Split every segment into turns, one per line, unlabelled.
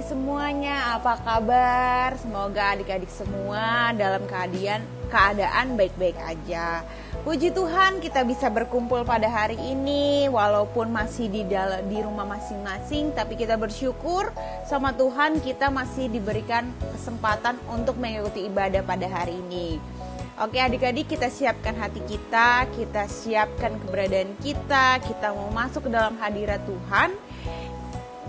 semuanya, apa kabar? Semoga adik-adik semua dalam keadaan baik-baik aja. Puji Tuhan kita bisa berkumpul pada hari ini walaupun masih di rumah masing-masing, tapi kita bersyukur sama Tuhan kita masih diberikan kesempatan untuk mengikuti ibadah pada hari ini. Oke adik-adik, kita siapkan hati kita siapkan keberadaan kita mau masuk ke dalam hadirat Tuhan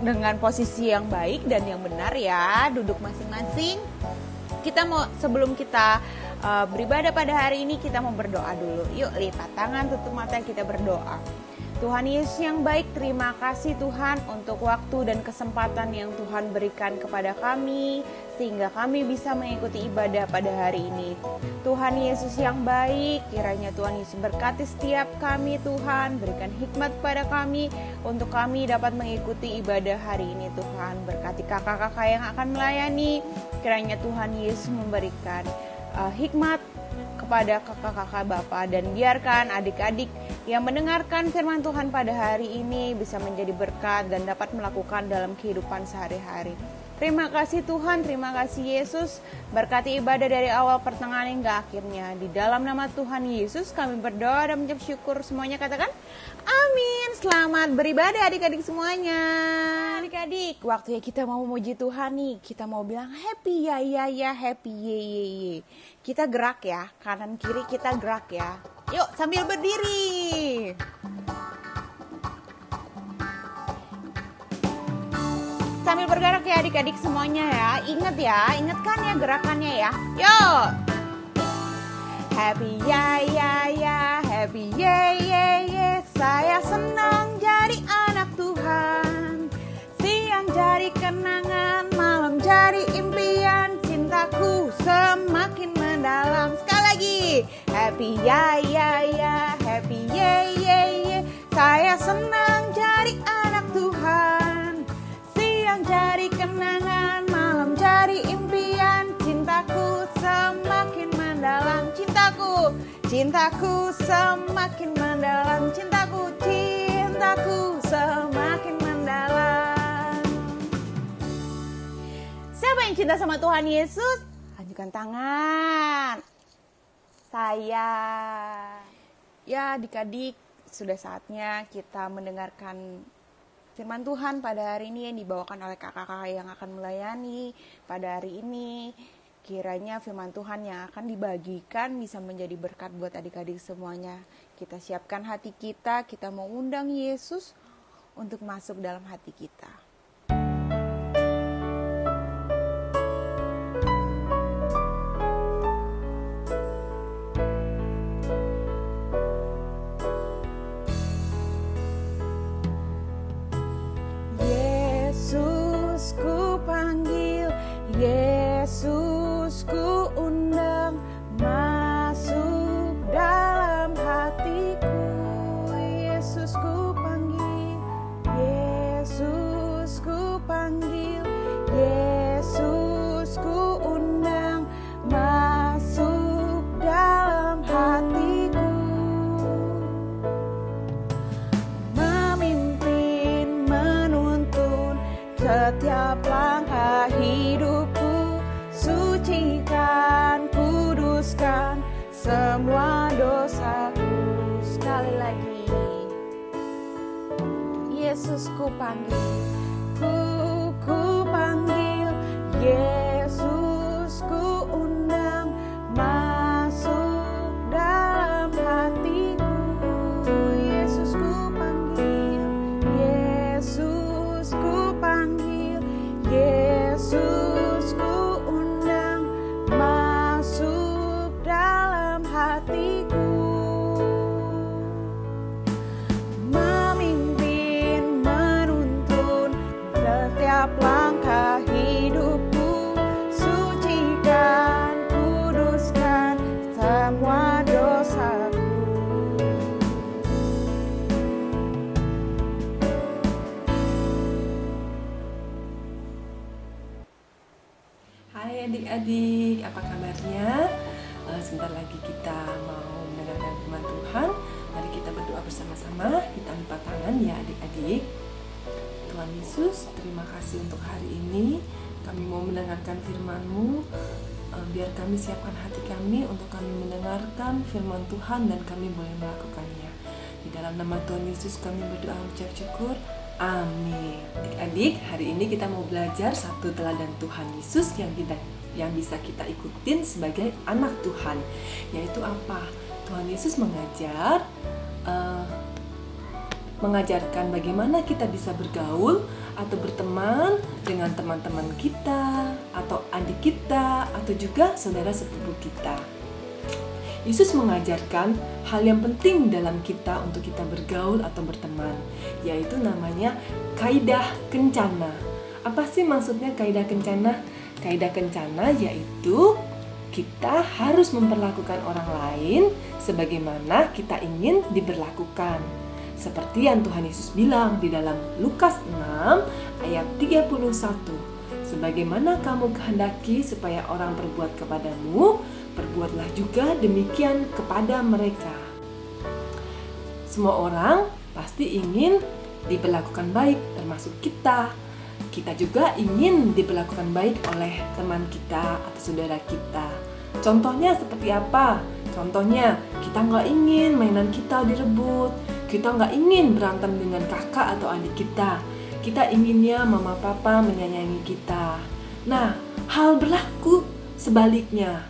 dengan posisi yang baik dan yang benar ya, duduk masing-masing. Sebelum kita beribadah pada hari ini, kita mau berdoa dulu. Yuk lipat tangan, tutup mata, kita berdoa. Tuhan Yesus yang baik, terima kasih Tuhan untuk waktu dan kesempatan yang Tuhan berikan kepada kami sehingga kami bisa mengikuti ibadah pada hari ini. Tuhan Yesus yang baik, kiranya Tuhan Yesus berkati setiap kami Tuhan, berikan hikmat kepada kami untuk kami dapat mengikuti ibadah hari ini Tuhan. Berkati kakak-kakak yang akan melayani, kiranya Tuhan Yesus memberikan hikmat kepada kakak-kakak Bapak, dan biarkan adik-adik yang mendengarkan firman Tuhan pada hari ini bisa menjadi berkat dan dapat melakukan dalam kehidupan sehari-hari. Terima kasih Tuhan, terima kasih Yesus, berkati ibadah dari awal pertengahan hingga akhirnya. Di dalam nama Tuhan Yesus kami berdoa dan mengucap syukur. Semuanya katakan amin. Selamat beribadah adik-adik semuanya. Adik-adik, waktunya kita mau memuji Tuhan nih. Kita mau bilang happy ya, happy ye. Kita gerak ya, kanan kiri kita gerak ya. Yuk sambil berdiri. Sambil bergerak ya adik-adik semuanya ya. Ingatkan ya gerakannya ya. Yuk. Happy ya, happy ye. Saya senang jadi anak Tuhan. Siang jadi kenangan, malam jadi impian. Cintaku semakin mendalam. Sekali lagi. Happy ya, happy ye. Saya senang jadi anak Tuhan. Siang jadi kenangan, malam jadi impian. Cintaku semakin mendalam. Cintaku semakin mendalam. Cintaku semakin mendalam. Siapa yang cinta sama Tuhan Yesus? Ajukan tangan. Saya. Ya adik-adik, sudah saatnya kita mendengarkan firman Tuhan pada hari ini yang dibawakan oleh kakak-kakak yang akan melayani pada hari ini. Kiranya firman Tuhan yang akan dibagikan bisa menjadi berkat buat adik-adik semuanya. Kita siapkan hati kita mau undang Yesus untuk masuk dalam hati kita. Yesus ku panggil, Yesus ku undang, masuk dalam hatiku. Yesus ku panggil, Yesus ku panggil, Yesus ku undang, masuk dalam hatiku. Memimpin, menuntun setiap langkah hidupku, sucikan, kuduskan semua dosaku. Sekali lagi. Yesus ku panggil, ku panggil, Yesus ku undang, masuk dalam hatiku. Yesus ku panggil, Yesus ku panggil, Yesus ku undang, masuk dalam hatiku. Memimpin, menuntun setiap langkah hidupku, sucikan, kuduskan semua dosaku.
Hai adik-adik, apa kabarnya? Sebentar lagi kita mau mendengarkan firman Tuhan. Mari kita berdoa bersama-sama, kita lipat tangan ya adik-adik. Tuhan Yesus, terima kasih untuk hari ini. Kami mau mendengarkan firman-Mu. Biar kami siapkan hati kami untuk kami mendengarkan firman Tuhan dan kami boleh melakukannya. Di dalam nama Tuhan Yesus kami berdoa ucap syukur. Amin. Adik-adik, hari ini kita mau belajar satu teladan Tuhan Yesus yang bisa kita ikutin sebagai anak Tuhan. Yaitu apa? Tuhan Yesus mengajarkan bagaimana kita bisa bergaul atau berteman dengan teman-teman kita, atau adik kita, atau juga saudara sepupu kita. Yesus mengajarkan hal yang penting dalam kita untuk kita bergaul atau berteman, yaitu namanya kaidah kencana. Apa sih maksudnya kaidah kencana? Kaidah kencana yaitu kita harus memperlakukan orang lain sebagaimana kita ingin diperlakukan. Seperti yang Tuhan Yesus bilang di dalam Lukas 6 ayat 31. Sebagaimana kamu kehendaki supaya orang berbuat kepadamu, perbuatlah juga demikian kepada mereka. Semua orang pasti ingin diperlakukan baik, termasuk kita. Kita juga ingin diperlakukan baik oleh teman kita atau saudara kita. Contohnya seperti apa? Contohnya, kita nggak ingin mainan kita direbut. Kita nggak ingin berantem dengan kakak atau adik kita. Kita inginnya mama papa menyayangi kita. Nah, hal berlaku sebaliknya.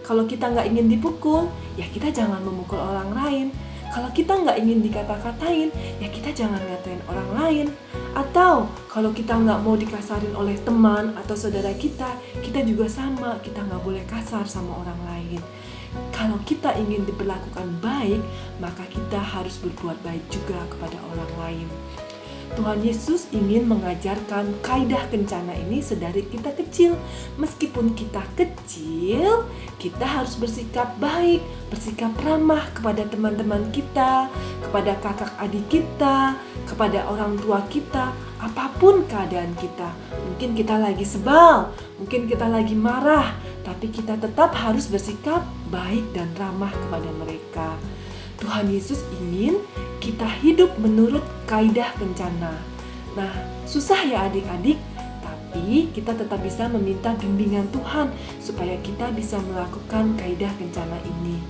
Kalau kita nggak ingin dipukul, ya kita jangan memukul orang lain. Kalau kita nggak ingin dikata-katain, ya kita jangan ngatain orang lain. Atau kalau kita nggak mau dikasarin oleh teman atau saudara kita juga sama, kita nggak boleh kasar sama orang lain. Kalau kita ingin diperlakukan baik, maka kita harus berbuat baik juga kepada orang lain. Tuhan Yesus ingin mengajarkan kaidah kencana ini sedari kita kecil. Meskipun kita kecil, kita harus bersikap baik, bersikap ramah kepada teman-teman kita, kepada kakak adik kita, kepada orang tua kita, apapun keadaan kita. Mungkin kita lagi sebal, mungkin kita lagi marah, tapi kita tetap harus bersikap baik dan ramah kepada mereka. Tuhan Yesus ingin kita hidup menurut kaidah kencana. Nah, susah ya adik-adik, tapi kita tetap bisa meminta bimbingan Tuhan supaya kita bisa melakukan kaidah kencana ini.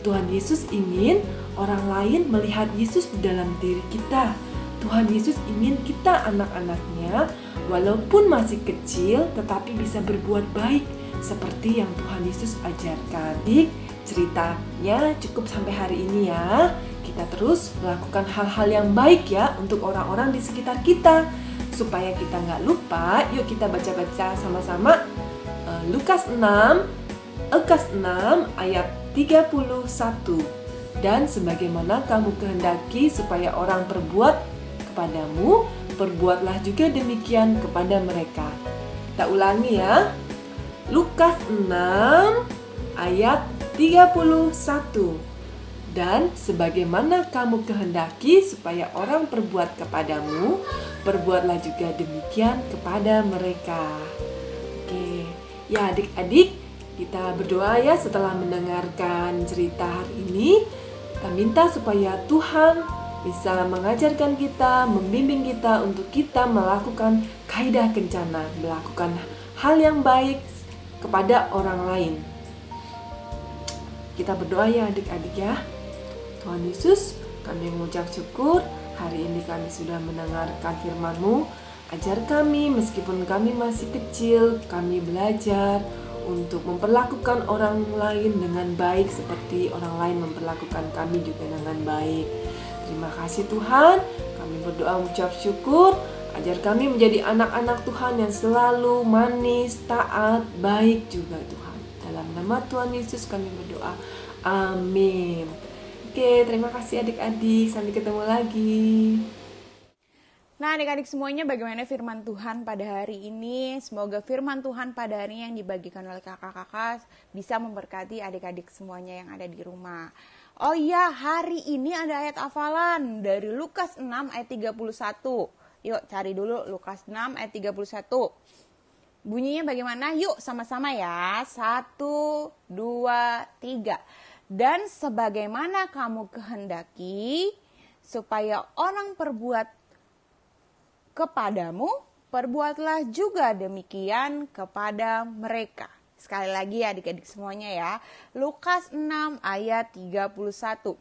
Tuhan Yesus ingin orang lain melihat Yesus di dalam diri kita. Tuhan Yesus ingin kita anak-anaknya, walaupun masih kecil, tetapi bisa berbuat baik seperti yang Tuhan Yesus ajarkan. Ceritanya cukup sampai hari ini ya. Kita terus melakukan hal-hal yang baik ya untuk orang-orang di sekitar kita. Supaya kita nggak lupa, yuk kita baca-baca sama-sama Lukas 6 ayat 31. Dan sebagaimana kamu kehendaki supaya orang perbuat kepadamu, perbuatlah juga demikian kepada mereka. Kita ulangi ya. Lukas 6 ayat 31. Dan sebagaimana kamu kehendaki supaya orang perbuat kepadamu, perbuatlah juga demikian kepada mereka. Oke, ya adik-adik, kita berdoa ya setelah mendengarkan cerita hari ini. Kita minta supaya Tuhan bisa mengajarkan kita, membimbing kita untuk kita melakukan kaidah kencana, melakukan hal yang baik kepada orang lain. Kita berdoa ya adik-adik ya. Tuhan Yesus, kami mengucap syukur hari ini kami sudah mendengarkan firman-Mu. Ajar kami meskipun kami masih kecil, kami belajar untuk memperlakukan orang lain dengan baik seperti orang lain memperlakukan kami juga dengan baik. Terima kasih Tuhan, kami berdoa mengucap syukur. Ajar kami menjadi anak-anak Tuhan yang selalu manis, taat, baik juga Tuhan. Dalam nama Tuhan Yesus kami berdoa. Amin. Oke, terima kasih adik-adik. Sampai ketemu lagi.
Nah adik-adik semuanya, bagaimana firman Tuhan pada hari ini? Semoga firman Tuhan pada hari ini yang dibagikan oleh kakak-kakak bisa memberkati adik-adik semuanya yang ada di rumah. Oh iya, hari ini ada ayat hafalan dari Lukas 6 ayat 31. Yuk cari dulu Lukas 6 ayat 31. Bunyinya bagaimana? Yuk sama-sama ya. 1, 2, 3. Dan sebagaimana kamu kehendaki supaya orang perbuat kepadamu, perbuatlah juga demikian kepada mereka. Sekali lagi ya adik-adik semuanya ya. Lukas 6 ayat 31.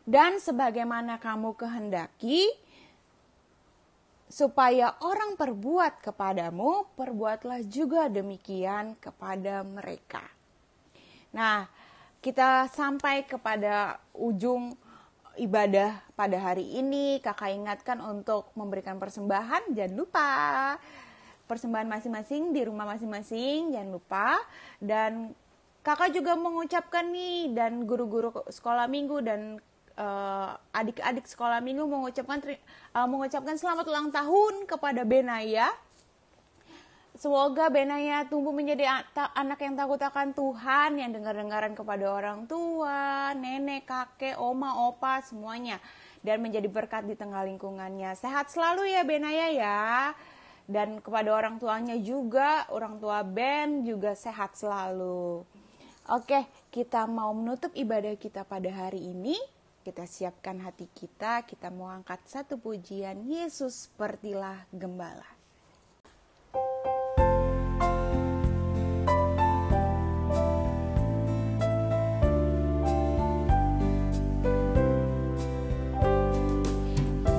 Dan sebagaimana kamu kehendaki supaya orang perbuat kepadamu, perbuatlah juga demikian kepada mereka. Nah, kita sampai kepada ujung ibadah pada hari ini. Kakak ingatkan untuk memberikan persembahan, jangan lupa. Persembahan masing-masing di rumah masing-masing, jangan lupa. Dan kakak juga mengucapkan nih, dan guru-guru sekolah minggu dan adik-adik sekolah minggu mengucapkan selamat ulang tahun kepada Benaya. Semoga Benaya tumbuh menjadi anak yang takut akan Tuhan, yang dengar-dengaran kepada orang tua, nenek, kakek, oma, opa, semuanya. Dan menjadi berkat di tengah lingkungannya. Sehat selalu ya Benaya ya. Dan kepada orang tuanya juga, orang tua Ben juga sehat selalu. Oke, kita mau menutup ibadah kita pada hari ini. Kita siapkan hati kita mau angkat satu pujian, Yesus sepertilah gembala.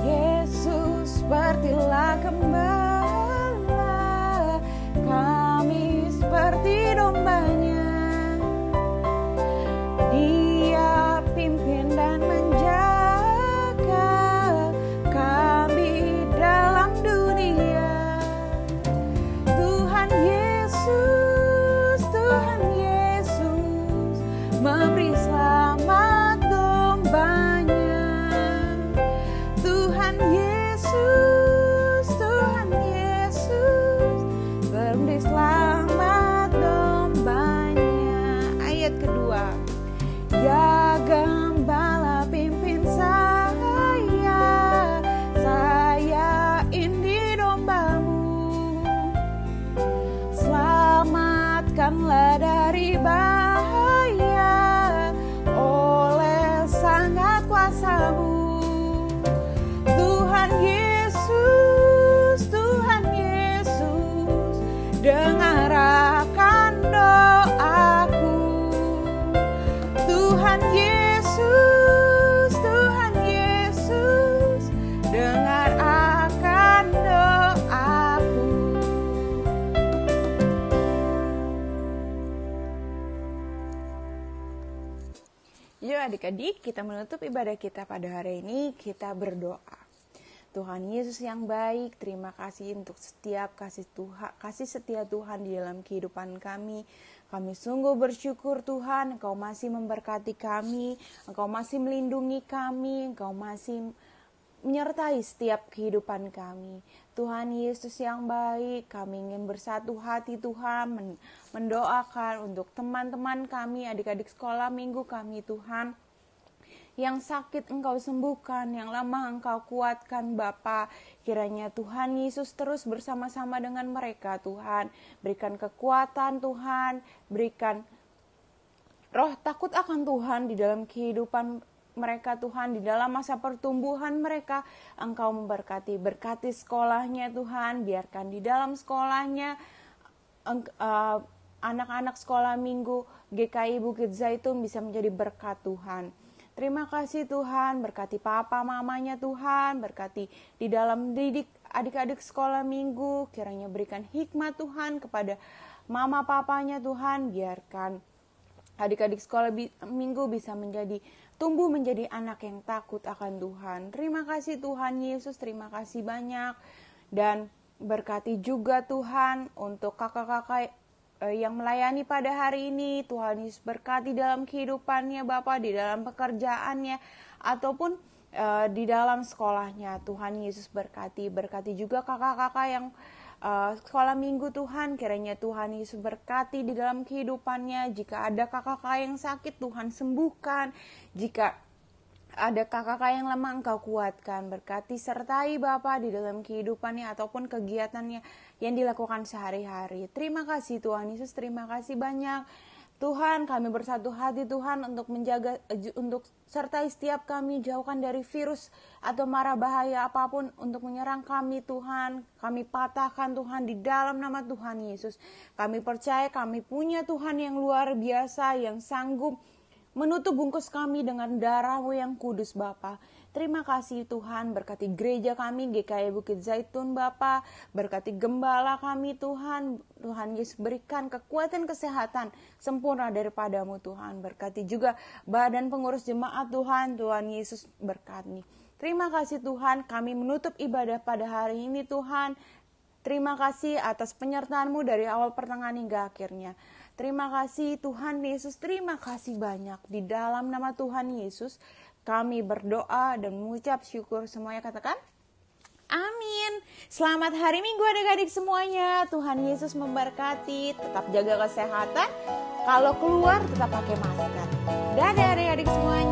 Yesus sepertilah gembala, kami seperti dombanya. Dia pimpin dan menjaga kami dalam dunia. Tuhan Yesus memberi selamat dombanya. Tuhan Yesus memberi selamat dombanya. Ayat kedua. Ya gembala pimpin saya ini dombamu. Selamatkanlah dari bahaya oleh sangat kuasa-Mu. Tuhan Yesus, dengar akan doaku. Tuhan Yesus, dengar akan doaku. Yuk adik-adik, kita menutup ibadah kita pada hari ini, kita berdoa. Tuhan Yesus yang baik, terima kasih untuk setiap kasih setia Tuhan di dalam kehidupan kami. Kami sungguh bersyukur Tuhan, Engkau masih memberkati kami, Engkau masih melindungi kami, Engkau masih menyertai setiap kehidupan kami. Tuhan Yesus yang baik, kami ingin bersatu hati Tuhan, mendoakan untuk teman-teman kami, adik-adik sekolah minggu kami Tuhan. Yang sakit Engkau sembuhkan, yang lemah Engkau kuatkan Bapa. Kiranya Tuhan Yesus terus bersama-sama dengan mereka Tuhan. Berikan kekuatan Tuhan, berikan roh takut akan Tuhan di dalam kehidupan mereka Tuhan. Di dalam masa pertumbuhan mereka Engkau memberkati. Berkati sekolahnya Tuhan, biarkan di dalam sekolahnya anak-anak sekolah minggu GKI Bukit Zaitun bisa menjadi berkat Tuhan. Terima kasih Tuhan, berkati papa mamanya Tuhan, berkati di dalam didik adik-adik sekolah minggu, kiranya berikan hikmat Tuhan kepada mama papanya Tuhan, biarkan adik-adik sekolah minggu bisa tumbuh menjadi anak yang takut akan Tuhan. Terima kasih Tuhan Yesus, terima kasih banyak, dan berkati juga Tuhan untuk kakak-kakak yang melayani pada hari ini. Tuhan Yesus berkati dalam kehidupannya Bapa, di dalam pekerjaannya ataupun di dalam sekolahnya. Tuhan Yesus berkati juga kakak-kakak yang sekolah minggu Tuhan. Kiranya Tuhan Yesus berkati di dalam kehidupannya. Jika ada kakak-kakak yang sakit, Tuhan sembuhkan. Jika ada kakak-kakak yang lemah, Engkau kuatkan. Berkati sertai Bapa di dalam kehidupannya ataupun kegiatannya yang dilakukan sehari-hari. Terima kasih Tuhan Yesus, terima kasih banyak. Tuhan, kami bersatu hati Tuhan untuk menjaga, untuk sertai setiap kami, jauhkan dari virus atau mara bahaya apapun untuk menyerang kami Tuhan. Kami patahkan Tuhan di dalam nama Tuhan Yesus. Kami percaya kami punya Tuhan yang luar biasa, yang sanggup menutup bungkus kami dengan darah-Mu yang kudus Bapa. Terima kasih Tuhan, berkati gereja kami GKI Bukit Zaitun Bapa, berkati gembala kami Tuhan. Tuhan Yesus berikan kekuatan kesehatan sempurna daripada-Mu Tuhan. Berkati juga badan pengurus jemaat Tuhan, Tuhan Yesus berkati. Terima kasih Tuhan, kami menutup ibadah pada hari ini Tuhan. Terima kasih atas penyertaan-Mu dari awal pertengahan hingga akhirnya. Terima kasih Tuhan Yesus, terima kasih banyak. Di dalam nama Tuhan Yesus kami berdoa dan mengucap syukur. Semuanya katakan amin. Selamat hari Minggu adik-adik semuanya. Tuhan Yesus memberkati. Tetap jaga kesehatan. Kalau keluar tetap pakai masker. Dadah adik-adik semuanya.